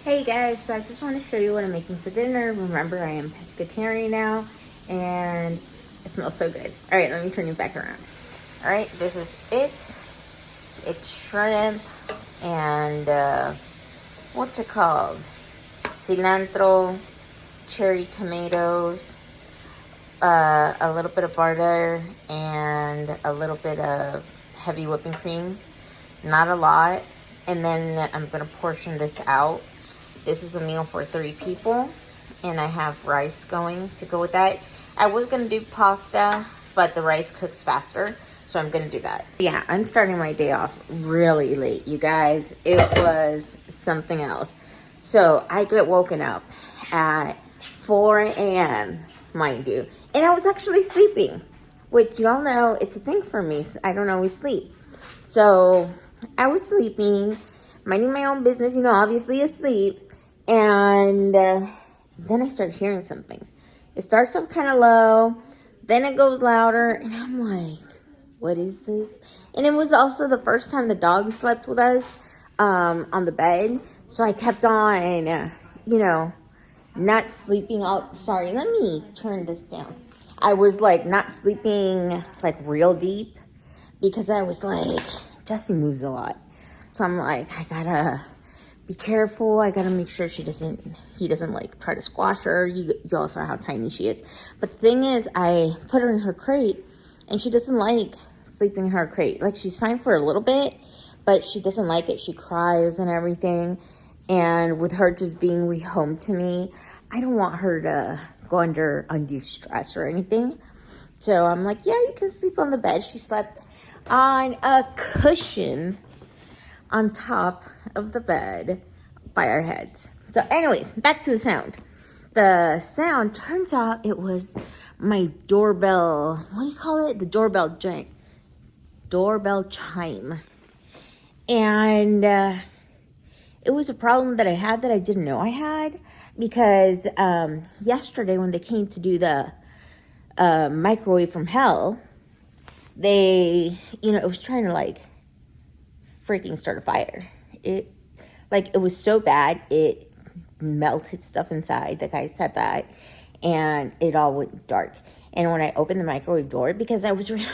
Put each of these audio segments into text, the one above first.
Hey guys, so I just want to show you what I'm making for dinner. Remember, I am pescatarian now, and it smells so good. All right, let me turn you back around. All right, this is it. It's shrimp and what's it called? Cilantro, cherry tomatoes, a little bit of butter, and a little bit of heavy whipping cream. Not a lot. And then I'm going to portion this out. This is a meal for 3 people, and I have rice going to go with that. I was going to do pasta, but the rice cooks faster, so I'm going to do that. Yeah, I'm starting my day off really late, you guys. It was something else. So I get woken up at 4 a.m., mind you, and I was actually sleeping, which y'all know it's a thing for me. I don't always sleep. So I was sleeping, minding my own business, obviously asleep. And then I start hearing something. It starts up kind of low, then it goes louder, and I'm like, what is this? And it was also the first time the dog slept with us on the bed. So I kept on, not sleeping out. Sorry, let me turn this down. I was like not sleeping like real deep because I was like, Jessie moves a lot. So I'm like, I gotta be careful. I gotta make sure he doesn't like try to squash her. You all saw how tiny she is. But the thing is, I put her in her crate and she doesn't like sleeping in her crate. Like, she's fine for a little bit, but she doesn't like it. She cries and everything. And with her just being rehomed to me, I don't want her to go under undue stress or anything. So I'm like, yeah, you can sleep on the bed. She slept on a cushion on top of the bed by our heads. So anyways, back to the sound. The sound, turns out it was my doorbell. What do you call it? The doorbell chime. And it was a problem that I had that I didn't know I had, because yesterday when they came to do the microwave from hell, it was trying to like freaking start a fire. It was so bad, it melted stuff inside. The guy said that, and it all went dark. And when I opened the microwave door, because I was doing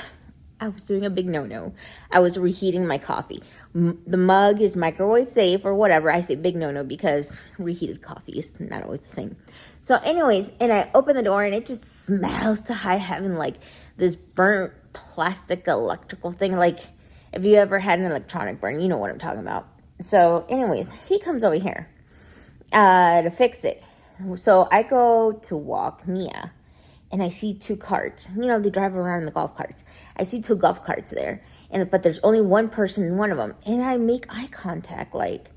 a big no-no, I was reheating my coffee. The mug is microwave safe or whatever. I say big no-no because reheated coffee is not always the same. So anyways, and I opened the door and it just smells to high heaven, like this burnt plastic electrical thing. Like, if you ever had an electronic burn, you know what I'm talking about. So anyways, he comes over here to fix it. So I go to walk Mia, and I see 2 carts. They drive around in the golf carts. I see 2 golf carts there, but there's only one person in one of them. And I make eye contact, like,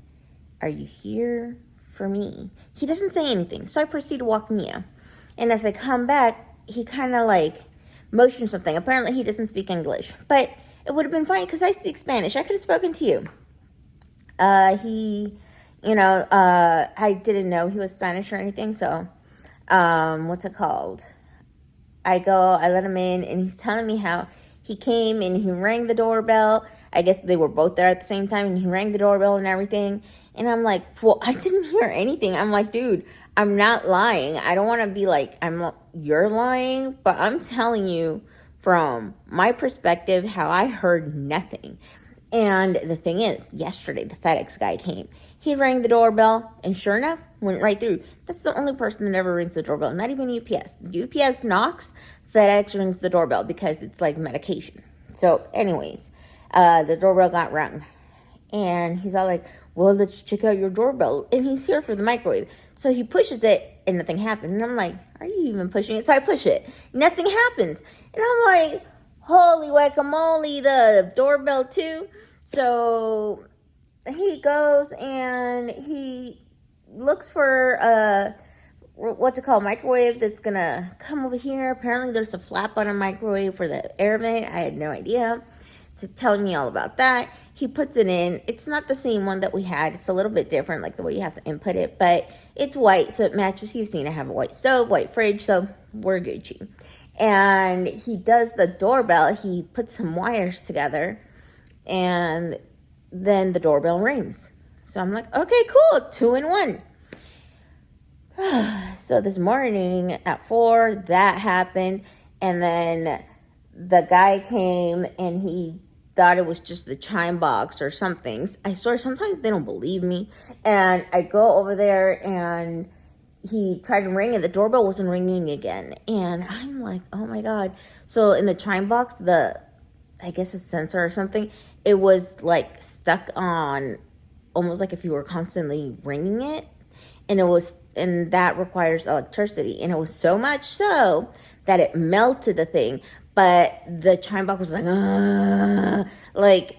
are you here for me? He doesn't say anything, so I proceed to walk Mia. And as I come back, he kind of like motions something. Apparently he doesn't speak English, but it would have been fine because I speak Spanish. I could have spoken to you. I didn't know he was Spanish or anything. So, what's it called? I let him in, and he's telling me how he came and he rang the doorbell. I guess they were both there at the same time, and he rang the doorbell and everything. And I'm like, well, I didn't hear anything. I'm like, dude, I'm not lying. I don't want to be like, you're lying, but I'm telling you from my perspective how I heard nothing. And the thing is, yesterday the FedEx guy came. He rang the doorbell, and sure enough, went right through. That's the only person that ever rings the doorbell, not even UPS. UPS knocks, FedEx rings the doorbell because it's like medication. So anyways, the doorbell got rung. And he's all like, well, let's check out your doorbell. And he's here for the microwave. So he pushes it, and nothing happened. And I'm like, are you even pushing it? So I push it. Nothing happens. And I'm like, holy guacamole, the doorbell too. So he goes and he looks for what's it called, microwave that's gonna come over here. Apparently there's a flap on a microwave for the air vent. I had no idea. So telling me all about that. He puts it in. It's not the same one that we had. It's a little bit different, like the way you have to input it, but it's white, so it matches. You've seen I have a white stove, white fridge, so we're Gucci. And he does the doorbell. He puts some wires together, and then the doorbell rings. So I'm like, okay, cool, 2 in 1. So this morning at 4, that happened. And then the guy came and he thought it was just the chime box or something. I swear, sometimes they don't believe me. And I go over there and he tried to ring and the doorbell wasn't ringing again. And I'm like, oh my God. So in the chime box, I guess a sensor or something, it was like stuck on almost like if you were constantly ringing it. And that requires electricity. And it was so much so that it melted the thing. But the chime box was like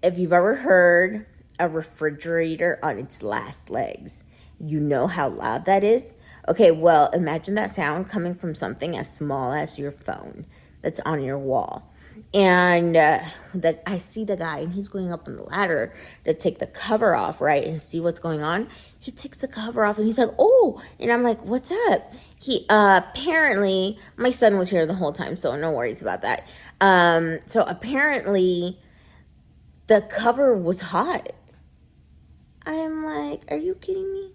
if you've ever heard a refrigerator on its last legs, you know how loud that is. Okay, well, imagine that sound coming from something as small as your phone that's on your wall. And I see the guy, and he's going up on the ladder to take the cover off, right, and see what's going on. He takes the cover off, and he's like, oh, and I'm like, what's up? He apparently, my son was here the whole time, so no worries about that. So apparently, the cover was hot. I'm like, are you kidding me?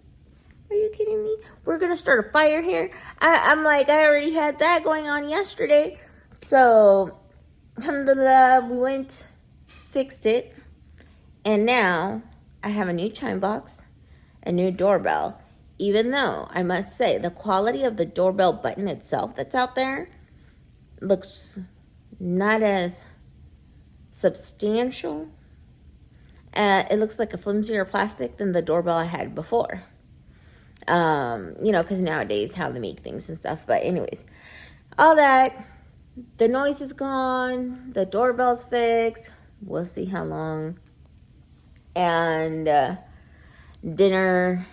Are you kidding me? We're going to start a fire here? I'm like, I already had that going on yesterday. So, alhamdulillah, we went, fixed it. And now, I have a new chime box, a new doorbell. Even though, I must say, the quality of the doorbell button itself that's out there looks not as substantial. It looks like a flimsier plastic than the doorbell I had before. Because nowadays how they make things and stuff. But anyways, all that, the noise is gone, the doorbell's fixed. We'll see how long. And dinner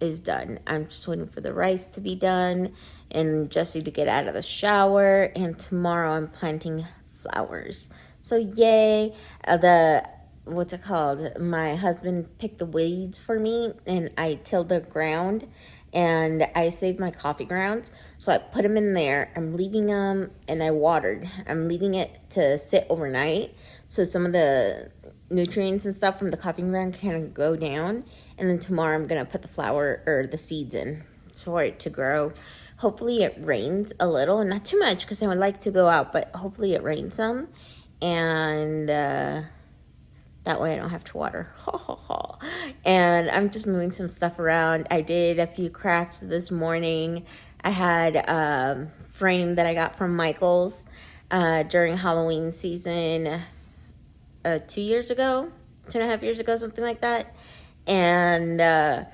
is done. I'm just waiting for the rice to be done and Jesse to get out of the shower. And tomorrow I'm planting flowers. So yay. What's it called? My husband picked the weeds for me and I tilled the ground and I saved my coffee grounds. So I put them in there. I'm leaving them and I watered. I'm leaving it to sit overnight. So some of the nutrients and stuff from the coffee ground can go down. And then tomorrow I'm going to put the flower or the seeds in for it to grow. Hopefully it rains a little and not too much because I would like to go out, but hopefully it rains some. And, that way I don't have to water. And I'm just moving some stuff around. I did a few crafts this morning. I had a frame that I got from Michael's during Halloween season 2 years ago, 2.5 years ago, something like that. And I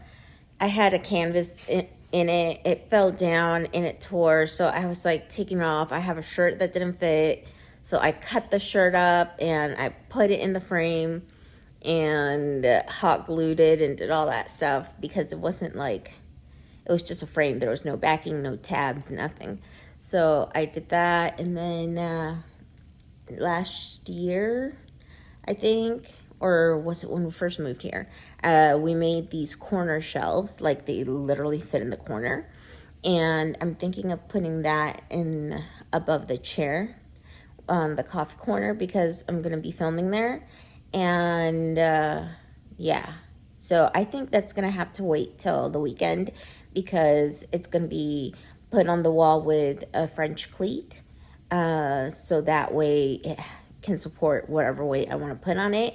had a canvas in it. It fell down and it tore. So I was like taking it off. I have a shirt that didn't fit. So I cut the shirt up and I put it in the frame and hot glued it and did all that stuff because it wasn't like, it was just a frame. There was no backing, no tabs, nothing. So I did that. And then last year, I think, or was it when we first moved here, we made these corner shelves, like they literally fit in the corner. And I'm thinking of putting that in above the chair on the coffee corner because I'm going to be filming there. And yeah, so I think that's going to have to wait till the weekend because it's going to be put on the wall with a French cleat. So that way it can support whatever weight I want to put on it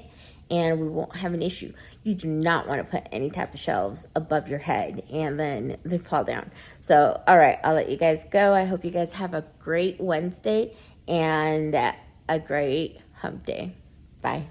and we won't have an issue. You do not want to put any type of shelves above your head and then they fall down. So, all right, I'll let you guys go. I hope you guys have a great Wednesday and a great hump day. Bye.